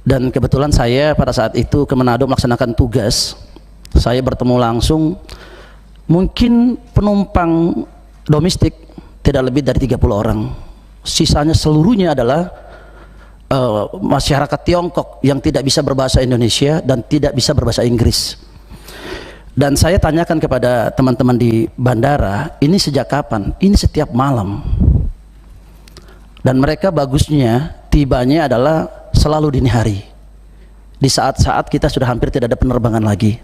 Dan kebetulan saya pada saat itu ke Manado melaksanakan tugas. Saya bertemu langsung, mungkin penumpang domestik tidak lebih dari 30 orang. Sisanya seluruhnya adalah masyarakat Tiongkok yang tidak bisa berbahasa Indonesia dan tidak bisa berbahasa Inggris. Dan saya tanyakan kepada teman-teman di bandara, ini sejak kapan? Ini setiap malam. Dan mereka bagusnya tibanya adalah selalu dini hari, di saat-saat kita sudah hampir tidak ada penerbangan lagi.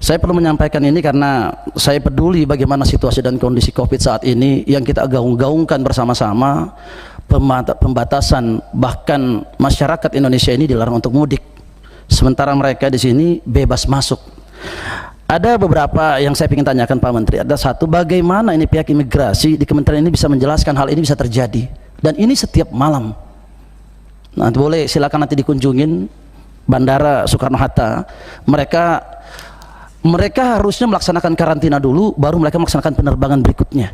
Saya perlu menyampaikan ini karena saya peduli bagaimana situasi dan kondisi COVID saat ini yang kita gaung-gaungkan bersama-sama, pembatasan, bahkan masyarakat Indonesia ini dilarang untuk mudik, sementara mereka di sini bebas masuk. Ada beberapa yang saya ingin tanyakan Pak Menteri. Ada satu, bagaimana ini pihak imigrasi di kementerian ini bisa menjelaskan hal ini bisa terjadi, dan ini setiap malam. Nah, boleh silakan nanti dikunjungin Bandara Soekarno-Hatta. Mereka harusnya melaksanakan karantina dulu, baru mereka melaksanakan penerbangan berikutnya.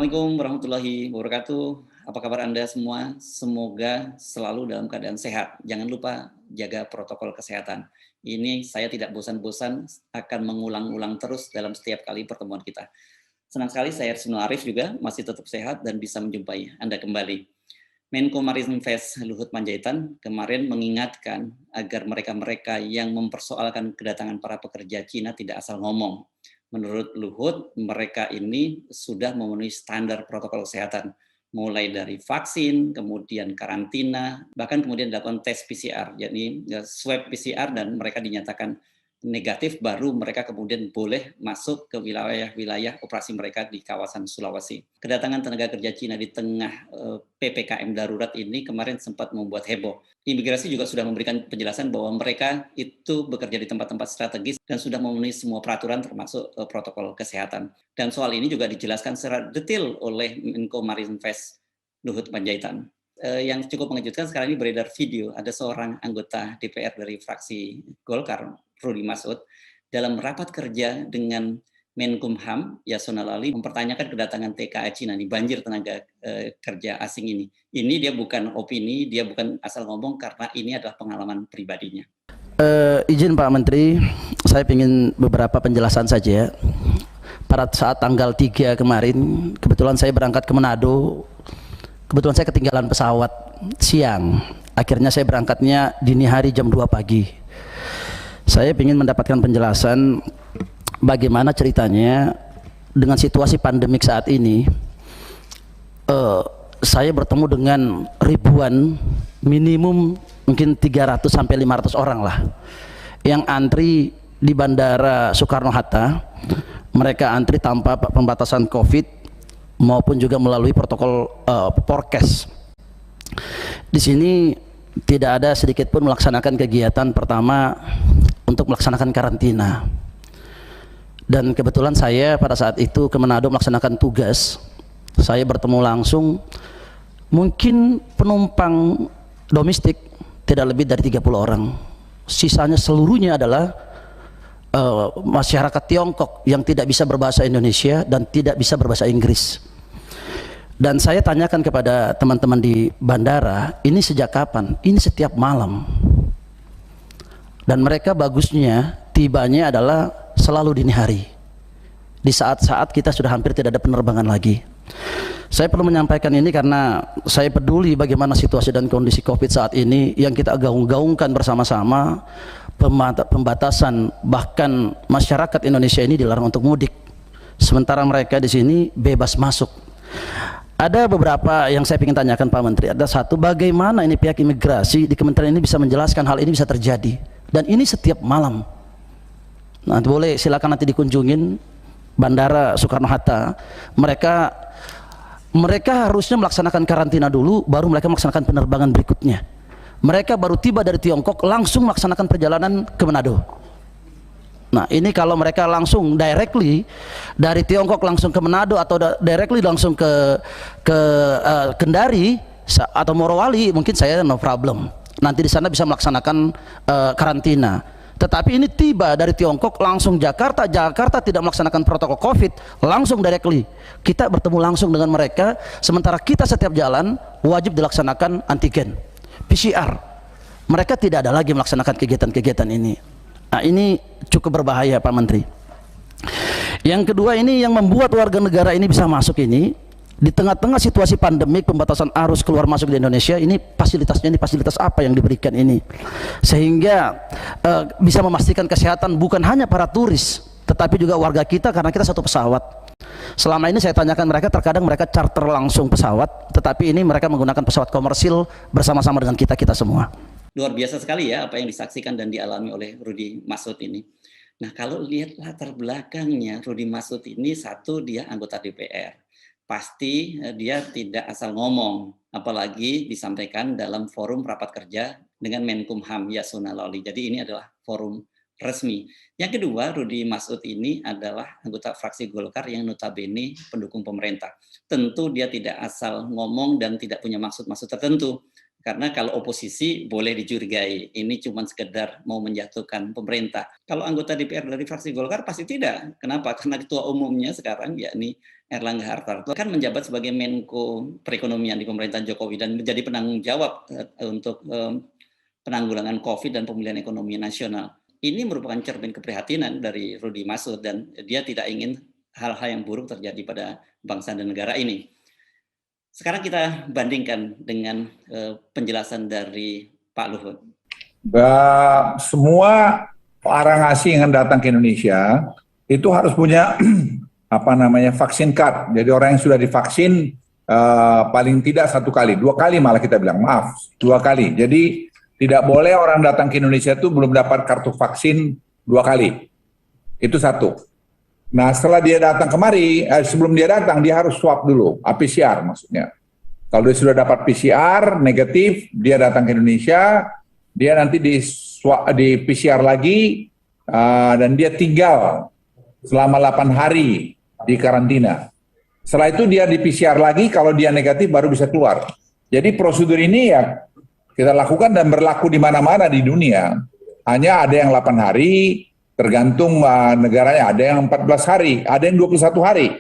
Assalamualaikum warahmatullahi wabarakatuh. Apa kabar Anda semua? Semoga selalu dalam keadaan sehat. Jangan lupa jaga protokol kesehatan. Ini saya tidak bosan-bosan akan mengulang-ulang terus dalam setiap kali pertemuan kita. Senang sekali saya Ersino Arif juga masih tetap sehat dan bisa menjumpai Anda kembali. Menko Marinvest Luhut Panjaitan kemarin mengingatkan agar mereka-mereka yang mempersoalkan kedatangan para pekerja Cina tidak asal ngomong. Menurut Luhut, mereka ini sudah memenuhi standar protokol kesehatan, mulai dari vaksin, kemudian karantina, bahkan kemudian dilakukan tes PCR, yakni swab PCR, dan mereka dinyatakan negatif, baru mereka kemudian boleh masuk ke wilayah-wilayah operasi mereka di kawasan Sulawesi. Kedatangan tenaga kerja Cina di tengah PPKM darurat ini kemarin sempat membuat heboh. Imigrasi juga sudah memberikan penjelasan bahwa mereka itu bekerja di tempat-tempat strategis dan sudah memenuhi semua peraturan termasuk protokol kesehatan. Dan soal ini juga dijelaskan secara detail oleh Menko Marinvest Luhut Panjaitan. Yang cukup mengejutkan sekarang ini beredar video, ada seorang anggota DPR dari fraksi Golkar, Rudi Masud, dalam rapat kerja dengan Menkumham Yasona Lawli mempertanyakan kedatangan TKA Cina di banjir tenaga kerja asing ini. Ini dia bukan opini, dia bukan asal ngomong, karena ini adalah pengalaman pribadinya. Izin Pak Menteri, saya ingin beberapa penjelasan saja. Pada saat tanggal 3 kemarin, kebetulan saya berangkat ke Manado. Kebetulan saya ketinggalan pesawat siang. Akhirnya saya berangkatnya dini hari jam 2 pagi. Saya ingin mendapatkan penjelasan bagaimana ceritanya dengan situasi pandemik saat ini. Saya bertemu dengan ribuan, minimum mungkin 300 sampai 500 orang lah, yang antri di Bandara Soekarno-Hatta. Mereka antri tanpa pembatasan COVID maupun juga melalui protokol Porkes. Di sini tidak ada sedikit pun melaksanakan kegiatan pertama untuk melaksanakan karantina. Dan kebetulan saya pada saat itu ke Manado melaksanakan tugas. Saya bertemu langsung, mungkin penumpang domestik tidak lebih dari 30 orang. Sisanya seluruhnya adalah masyarakat Tiongkok yang tidak bisa berbahasa Indonesia dan tidak bisa berbahasa Inggris. Dan saya tanyakan kepada teman-teman di bandara, ini sejak kapan? Ini setiap malam. Dan mereka bagusnya tibanya adalah selalu dini hari, di saat-saat kita sudah hampir tidak ada penerbangan lagi. Saya perlu menyampaikan ini karena saya peduli bagaimana situasi dan kondisi COVID saat ini yang kita gaung-gaungkan bersama-sama, pembatasan, bahkan masyarakat Indonesia ini dilarang untuk mudik, sementara mereka di sini bebas masuk. Ada beberapa yang saya ingin tanyakan Pak Menteri. Ada satu, bagaimana ini pihak imigrasi di kementerian ini bisa menjelaskan hal ini bisa terjadi, dan ini setiap malam. Nah, boleh silakan nanti dikunjungin Bandara Soekarno-Hatta. Mereka harusnya melaksanakan karantina dulu, baru mereka melaksanakan penerbangan berikutnya. Mereka baru tiba dari Tiongkok langsung melaksanakan perjalanan ke Manado. Nah, ini kalau mereka langsung directly dari Tiongkok langsung ke Manado atau directly langsung ke Kendari atau Morowali, mungkin saya no problem. Nanti di sana bisa melaksanakan karantina. Tetapi ini tiba dari Tiongkok langsung Jakarta, Jakarta tidak melaksanakan protokol COVID, langsung directly. Kita bertemu langsung dengan mereka, sementara kita setiap jalan wajib dilaksanakan antigen, PCR. Mereka tidak ada lagi melaksanakan kegiatan-kegiatan ini. Nah, ini cukup berbahaya Pak Menteri. Yang kedua, ini yang membuat warga negara ini bisa masuk ini di tengah-tengah situasi pandemik, pembatasan arus keluar masuk di Indonesia, ini fasilitasnya, ini fasilitas apa yang diberikan ini sehingga bisa memastikan kesehatan bukan hanya para turis tetapi juga warga kita, karena kita satu pesawat. Selama ini saya tanyakan mereka, terkadang mereka charter langsung pesawat, tetapi ini mereka menggunakan pesawat komersil bersama-sama dengan kita semua. Luar biasa sekali ya apa yang disaksikan dan dialami oleh Rudy Masud ini. Nah, kalau lihat latar belakangnya, Rudy Masud ini, satu, dia anggota DPR. Pasti dia tidak asal ngomong, apalagi disampaikan dalam forum rapat kerja dengan Menkumham Yasona Lawli. Jadi ini adalah forum resmi. Yang kedua, Rudy Masud ini adalah anggota fraksi Golkar yang notabene pendukung pemerintah. Tentu dia tidak asal ngomong dan tidak punya maksud-maksud tertentu. Karena kalau oposisi boleh dicurigai, ini cuma sekedar mau menjatuhkan pemerintah. Kalau anggota DPR dari fraksi Golkar pasti tidak. Kenapa? Karena ketua umumnya sekarang, yakni Erlangga Hartarto, kan menjabat sebagai Menko Perekonomian di pemerintahan Jokowi dan menjadi penanggung jawab untuk penanggulangan COVID dan pemulihan ekonomi nasional. Ini merupakan cermin keprihatinan dari Rudy Masud dan dia tidak ingin hal-hal yang buruk terjadi pada bangsa dan negara ini. Sekarang kita bandingkan dengan penjelasan dari Pak Luhut. Semua orang asing yang datang ke Indonesia itu harus punya vaksin card. Jadi orang yang sudah divaksin paling tidak 1 kali, 2 kali malah kita bilang, maaf, 2 kali. Jadi tidak boleh orang datang ke Indonesia itu belum dapat kartu vaksin 2 kali. Itu satu. Nah, setelah dia datang kemari, sebelum dia datang, dia harus swab dulu, PCR maksudnya. Kalau dia sudah dapat PCR negatif, dia datang ke Indonesia, dia nanti di PCR lagi, dan dia tinggal selama 8 hari di karantina. Setelah itu dia di PCR lagi, kalau dia negatif baru bisa keluar. Jadi prosedur ini ya kita lakukan dan berlaku di mana-mana di dunia. Hanya ada yang 8 hari, tergantung negaranya, ada yang 14 hari, ada yang 21 hari.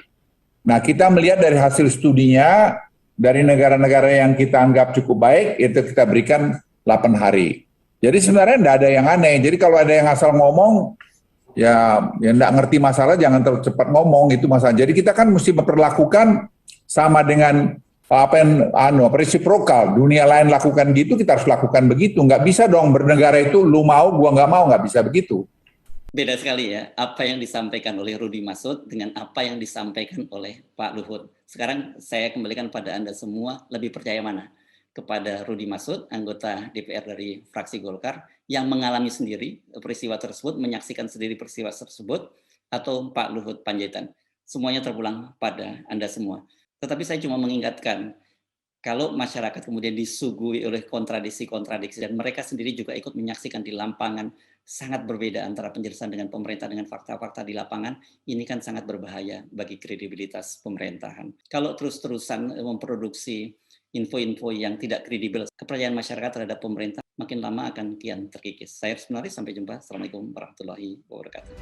Nah, kita melihat dari hasil studinya, dari negara-negara yang kita anggap cukup baik, itu kita berikan 8 hari. Jadi sebenarnya tidak ada yang aneh. Jadi kalau ada yang asal ngomong, ya tidak ngerti masalah, jangan terlalu cepat ngomong, itu masalah. Jadi kita kan mesti memperlakukan sama dengan apa yang reciprocal, dunia lain lakukan gitu, kita harus lakukan begitu. Nggak bisa dong bernegara itu, lu mau, gua nggak mau, nggak bisa begitu. Beda sekali ya, apa yang disampaikan oleh Rudy Masud dengan apa yang disampaikan oleh Pak Luhut. Sekarang saya kembalikan pada Anda semua, lebih percaya mana? Kepada Rudy Masud, anggota DPR dari fraksi Golkar, yang mengalami sendiri peristiwa tersebut, menyaksikan sendiri peristiwa tersebut, atau Pak Luhut Panjaitan. Semuanya terpulang pada Anda semua. Tetapi saya cuma mengingatkan, kalau masyarakat kemudian disuguhi oleh kontradiksi-kontradiksi dan mereka sendiri juga ikut menyaksikan di lapangan, sangat berbeda antara penjelasan dengan pemerintah dengan fakta-fakta di lapangan, ini kan sangat berbahaya bagi kredibilitas pemerintahan. Kalau terus-terusan memproduksi info-info yang tidak kredibel, kepercayaan masyarakat terhadap pemerintah makin lama akan kian terkikis. Saya sebenarnya sampai jumpa. Assalamualaikum warahmatullahi wabarakatuh.